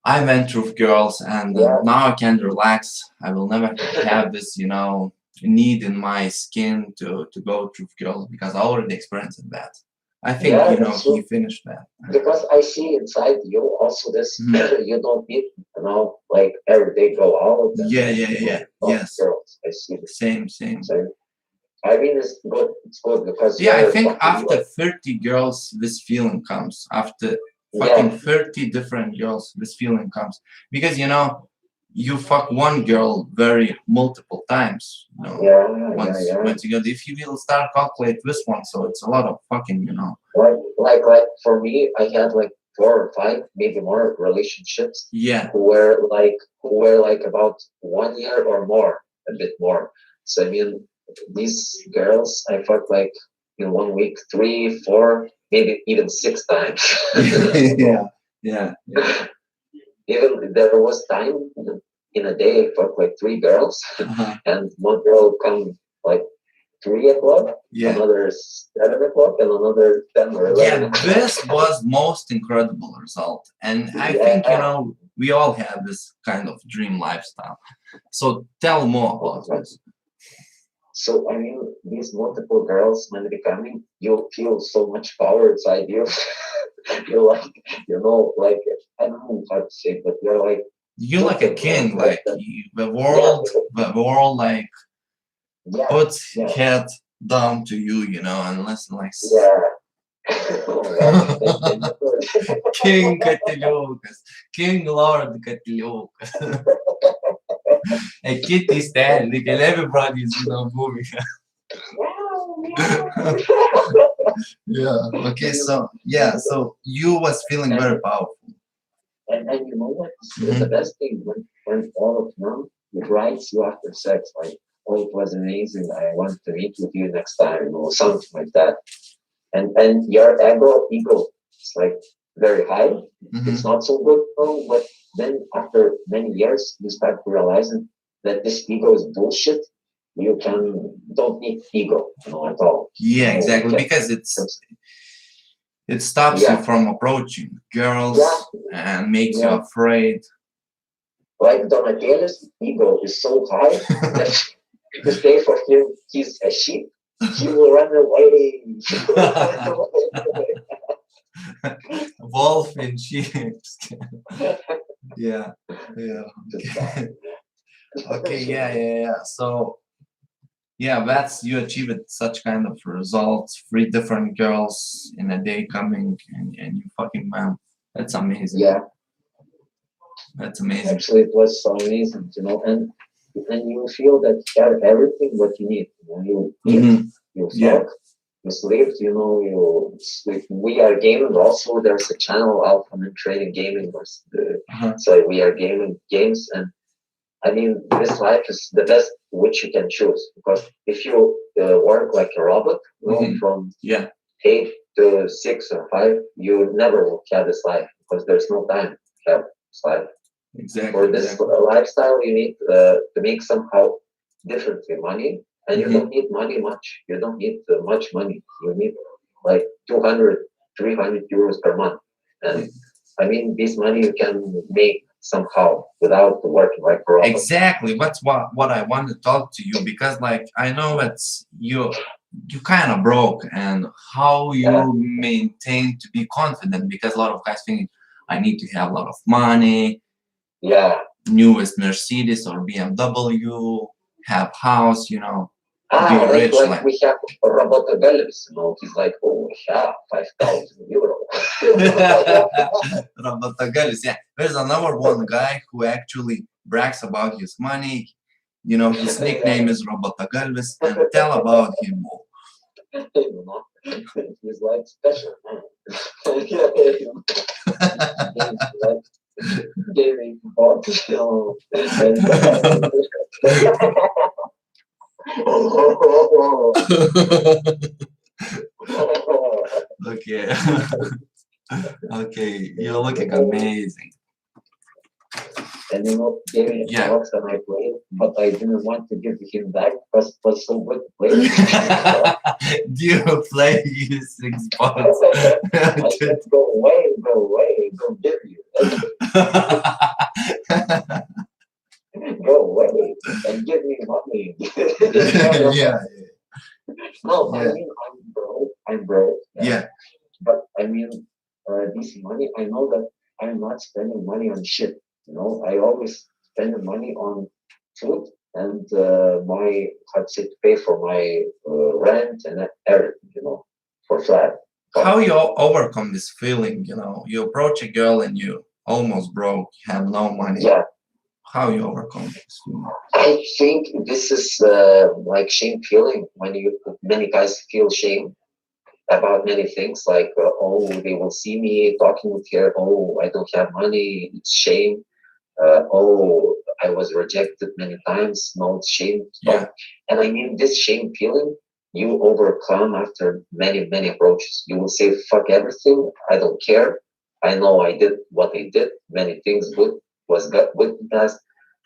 I went through girls, and now I can relax. I will never have this, you know, need in my skin to go through girls because I already experienced that. I think, you know, he finished that. Because I see inside you also this, you don't need, you know, like every day go out. Yes. Girls. I see the same. I mean, it's good because I think after 30 girls, this feeling comes. After fucking 30 different girls, this feeling comes. Because, you know, you fuck one girl multiple times, you know. Once you get, if you will start calculate this one, so it's a lot of fucking, you know. Like for me, I had like 4 or 5, maybe more relationships. Yeah. Who were like about 1 year or more, a bit more. So I mean, these girls I fucked like in 1 week 3, 4, maybe even 6 times. Yeah. Even there was time in a day I fucked like 3 girls, and one girl come like 3 o'clock, another 7 o'clock, and another 10 or 11. Yeah, this was most incredible result, and I think, you know, we all have this kind of dream lifestyle. So tell more about this. So I mean, these multiple girls, when they come in, you feel so much power inside you. You're like, you know, like, I don't know how to say, but you're like, you're like a king, like the world like puts head down to you, you know, and listen like King Katiliukas, King Lord Katiliukas. A kitty standing and everybody's, you know, moving. Okay, so you was feeling very powerful. And you know what? The best thing when all of them writes you after sex, like, oh, it was amazing, I want to meet with you next time, or something like that. And your ego is like very high. It's not so good, though, but then after many years you start realizing that this ego is bullshit. You don't need ego, you know, at all. Yeah, exactly, because it stops you from approaching girls and makes you afraid. Like Donatello's ego is so high that to stay for him, he's a sheep. She will run away. She will run away. Wolf in sheep's. Yeah, yeah. Okay. Okay, yeah. So yeah, that's you achieved such kind of results. 3 different girls in a day coming, and you fucking man. That's amazing. Yeah, That's amazing. actually, it was so amazing, and you feel that you have everything what you need. You eat, you Yeah. talk, you sleep. You sleep. We are gaming. Also, there's a channel Alpha Men Trading Gaming. So we are gaming games, and I mean, this life is the best which you can choose, because if you work like a robot, from Yeah. 8 to 6 or 5, you never will have this life, because there's no time to have this life. Exactly. For this lifestyle, you need to make somehow differently money, and you don't need money much. You don't need much money. You need like 200, 300 euros per month. And I mean, this money you can make somehow without working like a robot. Exactly. That's what I want to talk to you, because like I know it's you kind of broke, and how you maintain to be confident, because a lot of guys think I need to have a lot of money, newest Mercedes or BMW, have house, be rich. Like we have Roberto Galvis, he's like, oh, yeah, 5,000 euro. Roberto Galvis, yeah. There's another one guy who actually brags about his money. His nickname is Roberto Galvis, and tell about him more. He's like special, man. Gaming bot. Okay. Okay, you're looking amazing. And gaming blocks, and I played, but I didn't want to give him back because it was so good to play. Do you play using spots? I said, go away, don't give you. Go away and give me money. Yeah. No, I mean, I'm broke. Yeah. But I mean, this money, I know that I'm not spending money on shit. I always spend money on food and to pay for my rent and everything, for flat. How you overcome this feeling? You approach a girl and you almost broke, you have no money. Yeah. How you overcome this feeling? I think this is like shame feeling, when many guys feel shame about many things, like oh, they will see me talking with her, oh, I don't have money, it's shame. Oh, I was rejected many times, no, it's shame. Yeah. And I mean, this shame feeling you overcome after many, many approaches. You will say, fuck everything, I don't care. I know I did what I did, many things good was good in the past.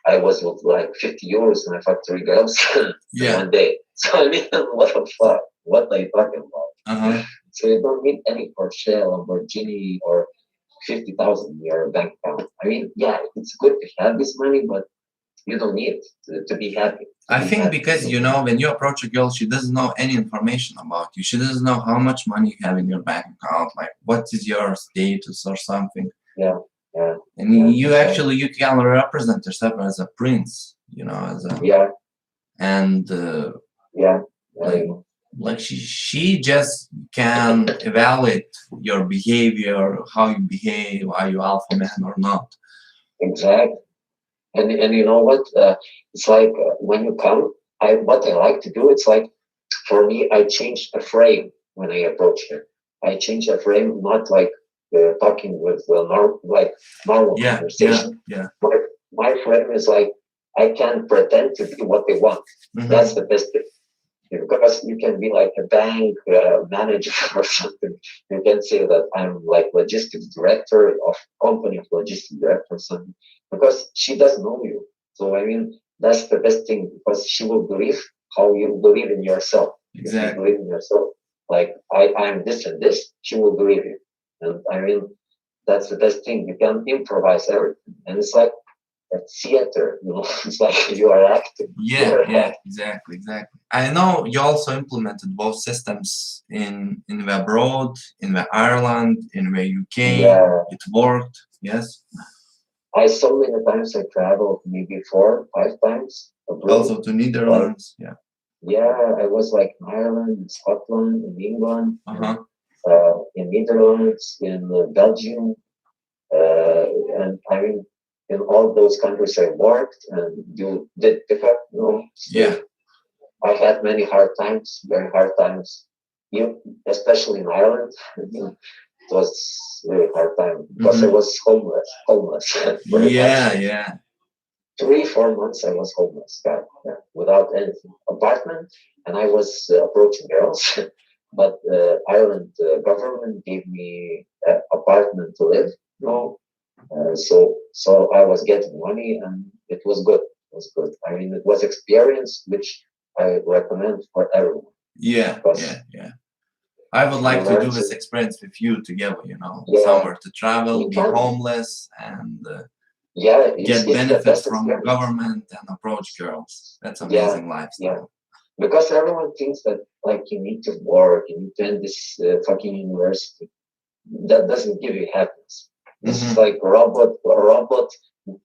I was with like 50 euros and I fucked 3 girls in one day. So I mean, what the fuck? What are you talking about? So you don't need any Porsche, Lamborghini, or 50,000 in your bank account. I mean, yeah, it's good to have this money, but you don't need to be happy. I think because, when you approach a girl, she doesn't know any information about you. She doesn't know how much money you have in your bank account, like what is your status or something. Yeah. And you can represent yourself as a prince, as a and like she just can evaluate your behavior, how you behave, are you alpha man or not. Exactly. And you know what? It's like when you come, what I like to do, it's like, for me, I change a frame when I approach her. I change a frame, not like talking with normal conversation. Yeah. My frame is like, I can pretend to be what they want. That's the best thing. Because you can be like a bank manager or something. You can say that I'm like logistics director of company of logistics director or something. Because she doesn't know you. So I mean, that's the best thing, because she will believe how you believe in yourself. Exactly. If you believe in yourself, like I'm this and this, she will believe you. And I mean, that's the best thing. You can improvise everything. And it's like, a theater, it's like you are acting. Yeah, exactly. I know you also implemented both systems in the abroad, in the Ireland, in the UK. Yeah. It worked, yes. So many times I traveled, maybe 4 or 5 times abroad. Also to Netherlands, yeah. Yeah, I was like in Ireland, in Scotland, in England, in Netherlands, in Belgium, and I mean, in all those countries I worked and you did pick up, So yeah. I had many hard times, very hard times. Especially in Ireland, it was really hard time because I was homeless. Yeah. 3-4 months I was homeless, without anything, apartment, and I was approaching girls, but Ireland government gave me an apartment to live. So I was getting money, and it was good. It was good. I mean, it was experience which I recommend for everyone. Yeah. I would like to do this experience with you together. Somewhere to travel, be homeless, and get benefits from the government and approach girls. That's amazing lifestyle. Yeah. Because everyone thinks that like you need to work, you need to end this fucking university. That doesn't give you happiness. This is like a robot.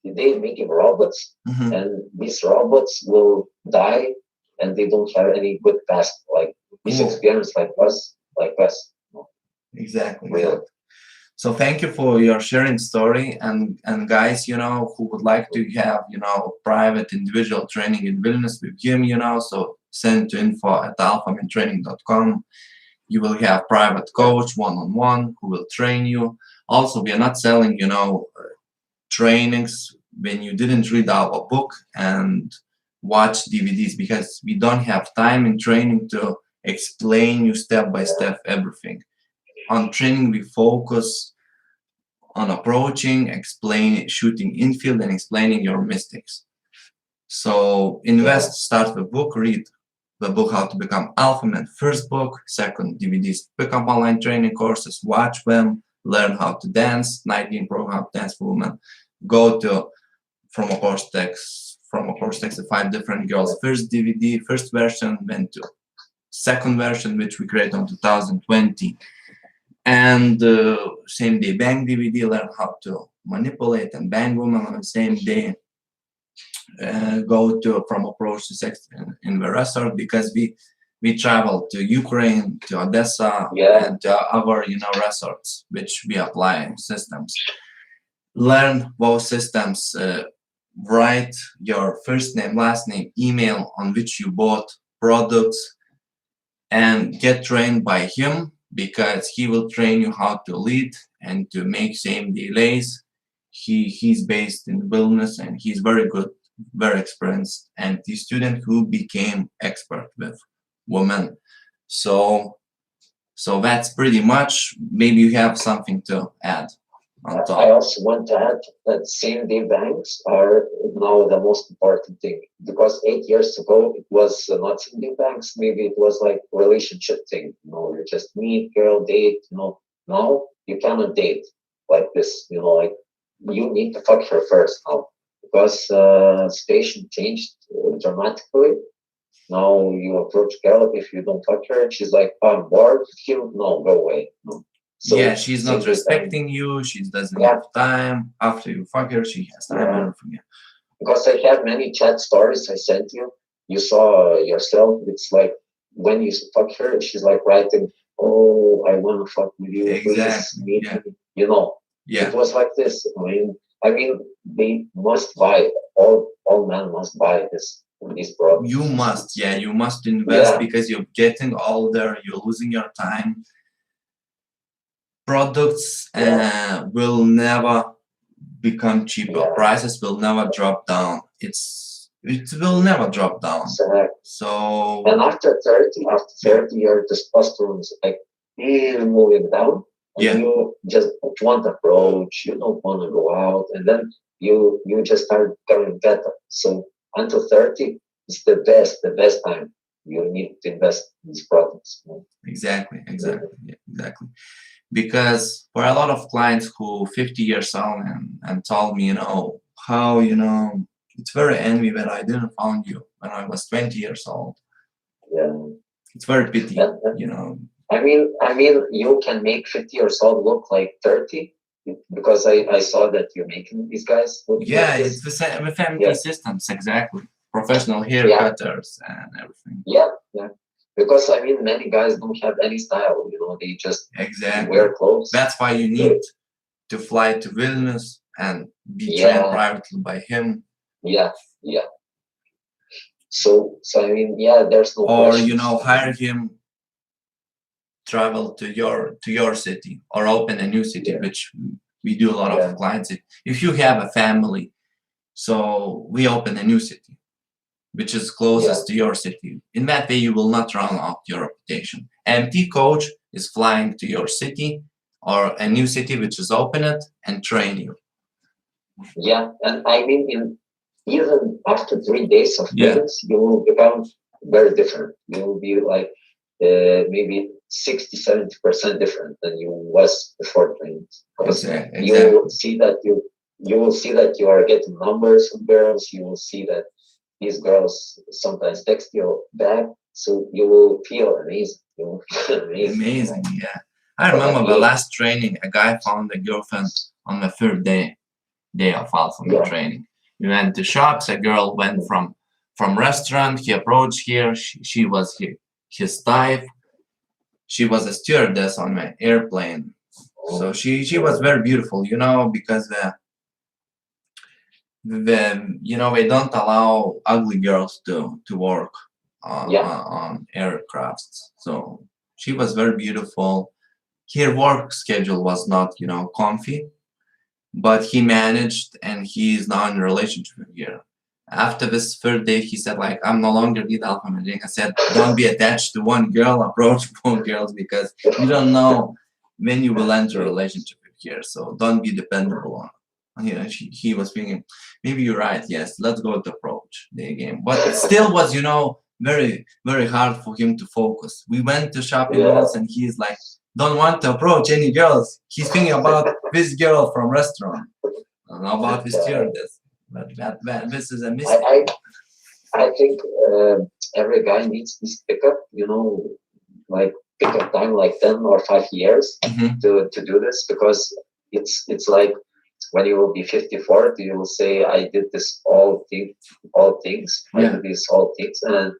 They making robots, and these robots will die, and they don't have any good past, like this experience, like us. Exactly. Really. So thank you for your sharing story, and guys, who would like to have, private individual training in Vilnius with him, so send to info@alphamantraining.com. You will have private coach one-on-one who will train you. Also, we are not selling, trainings when you didn't read our book and watch DVDs, because we don't have time in training to explain you step by step everything. On training, we focus on approaching, shooting infield, and explaining your mistakes. So invest, start the book, read the book How to Become Alpha Man, first book, second DVDs, pick up online training courses, watch them, learn how to dance, 19 program how to dance for women. Go to from a course text to 5 different girls. First DVD, first version, went to second version, which we created in 2020. And same day bang DVD, learn how to manipulate and bang women on the same day. Go to from approach to sex in the resort, because we travel to Ukraine, to Odessa, and to other resorts which we apply systems. Learn both systems. Write your first name, last name, email on which you bought products, and get trained by him, because he will train you how to lead and to make same day lays. He's based in Vilnius, and he's very good, very experienced, and the student who became expert with women. So that's pretty much. Maybe you have something to add on top. I also want to add that same day banks are now the most important thing, because 8 years ago it was not same day banks. Maybe it was like relationship thing. You just meet, girl, date. Now you cannot date like this. Like you need to fuck her first now, because situation changed dramatically. Now you approach girl, if you don't fuck her, she's like, I'm bored with you. No, go away. No. So she's not respecting you. She doesn't have time. After you fuck her, she has time. Because I have many chat stories I sent you. You saw yourself. It's like when you fuck her, she's like writing, "Oh, I want to fuck with you. Please meet me." It was like this. I mean, they must buy. All men must buy these products. You must invest, because you're getting older. You're losing your time. Products will never become cheaper. Prices will never drop down. It will never drop down. So and after 30, your testosterone is like really moving down. And you just don't want to approach. You don't want to go out, and then you just start getting better. So until 30 is the best time. You need to invest in these products. Exactly. Because for a lot of clients who 50 years old and told me, how it's very envy that I didn't found you when I was 20 years old. Yeah. It's very pity, I mean, you can make 50 years old look like 30 because I saw that you're making these guys look Yeah, like it's this. the same with AMT Yeah. systems, exactly. Professional Yeah. haircutters and everything. Yeah. Yeah. Because I mean, many guys don't have any style. They just Exactly. wear clothes. That's why you need to fly to Vilnius and be trained privately by him. Yeah. Yeah. So I mean, yeah, there's no or questions. hire him, travel to your city, or open a new city, which we do a lot of clients. If you have a family, so we open a new city which is closest to your city. In that way, you will not run out your reputation. AMT coach is flying to your city or a new city which is open it and train you. Yeah, and I mean, even after 3 days of trainings, you will become very different. You will be like maybe 60-70% different than you was before trainings. Exactly. You will see that you are getting numbers from girls. You will see that these girls sometimes text you back, so you will feel amazing. You will feel amazing, yeah. I remember the last training, a guy found a girlfriend on the third day of alpha training. We went to shops. A girl went from restaurant. He approached her. She was his type. She was a stewardess on my airplane. So she was very beautiful, because they don't allow ugly girls to work on aircrafts. So she was very beautiful. Her work schedule was not, comfy, but he managed, and he is now in a relationship with her. After this third day, he said, like, I'm no longer lead alpha male. I said, don't be attached to one girl, approach both girls, because you don't know when you will enter a relationship with her. So don't be dependable on. He was thinking, maybe you're right. Yes, let's go to approach the game. But it still was, very, very hard for him to focus. We went to shopping malls, and he's like, don't want to approach any girls. He's thinking about this girl from restaurant, and about this stewardess. But this is a mistake. I think every guy needs this pickup, like pickup time, like 10 or 5 years to do this, because it's like when you will be 54, you will say, I did this all things. I did these all things, and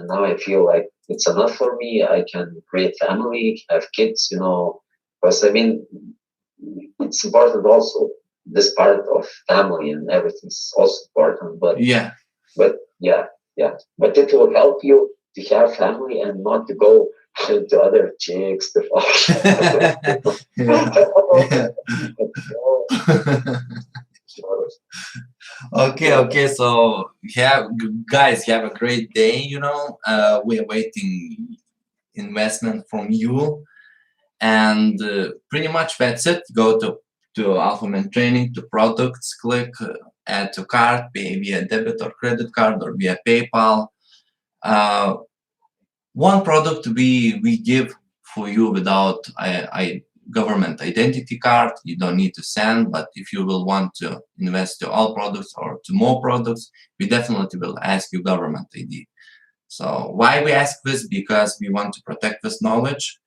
now I feel like it's enough for me. I can create family, have kids, because I mean, it's important also. This part of family and everything is also important, but but it will help you to have family and not to go to other chicks. Okay, so guys, have a great day. We're waiting investment from you, and pretty much that's it. Go to AlphaMan training, to products, click add to cart, pay via debit or credit card or via PayPal. One product we give for you without government identity card. You don't need to send, but if you will want to invest to all products or to more products, we definitely will ask you government ID. So why we ask this? Because we want to protect this knowledge.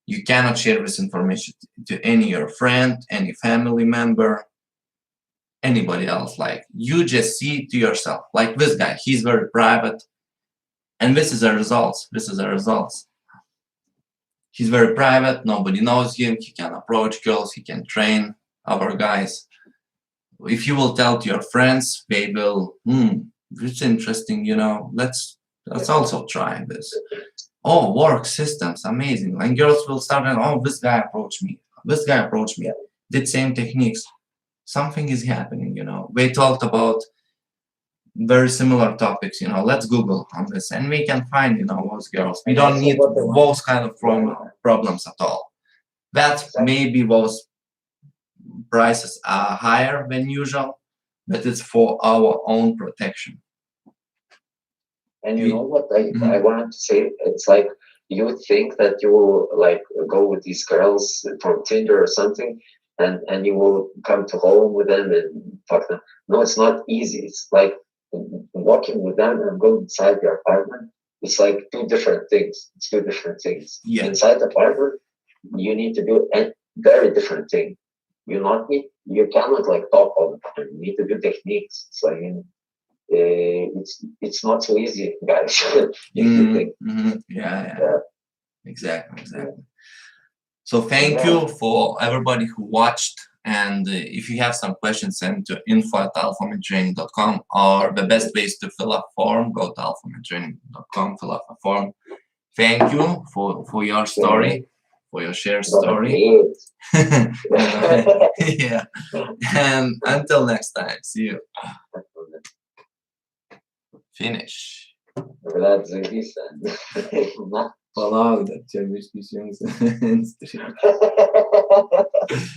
You cannot share this information to any your friend, any family member, anybody else. Like, you just see it to yourself. Like this guy, he's very private, and this is the results. He's very private. Nobody knows him. He can approach girls. He can train our guys. If you will tell to your friends, they will, it's interesting, let's also try this. Oh, work systems, amazing. And girls will start, oh, this guy approached me. Did same techniques. Something is happening, We talked about very similar topics, let's Google on this, and we can find, those girls. We don't need those kind of problems at all. That maybe those prices are higher than usual, but it's for our own protection. And you know what I wanted to say? It's like, you would think that you will like go with these girls from Tinder or something, and you will come to home with them and talk to them. No, it's not easy. It's like walking with them and going inside your apartment. It's like two different things. It's two different things. Yeah. Inside the apartment, you need to do a very different thing. You cannot like talk all the time. You need to do techniques. So I mean, it's not so easy, guys. If you think. Yeah. Exactly. So thank you for everybody who watched. And if you have some questions, send to info@alphamantraining.com, or the best place to fill up form, go to alphamantraining.com, fill up a form. Thank you for your story, for your shared story. Yeah. And until next time, see you. Finish. Palauk, dar čia biškį išjungsiu.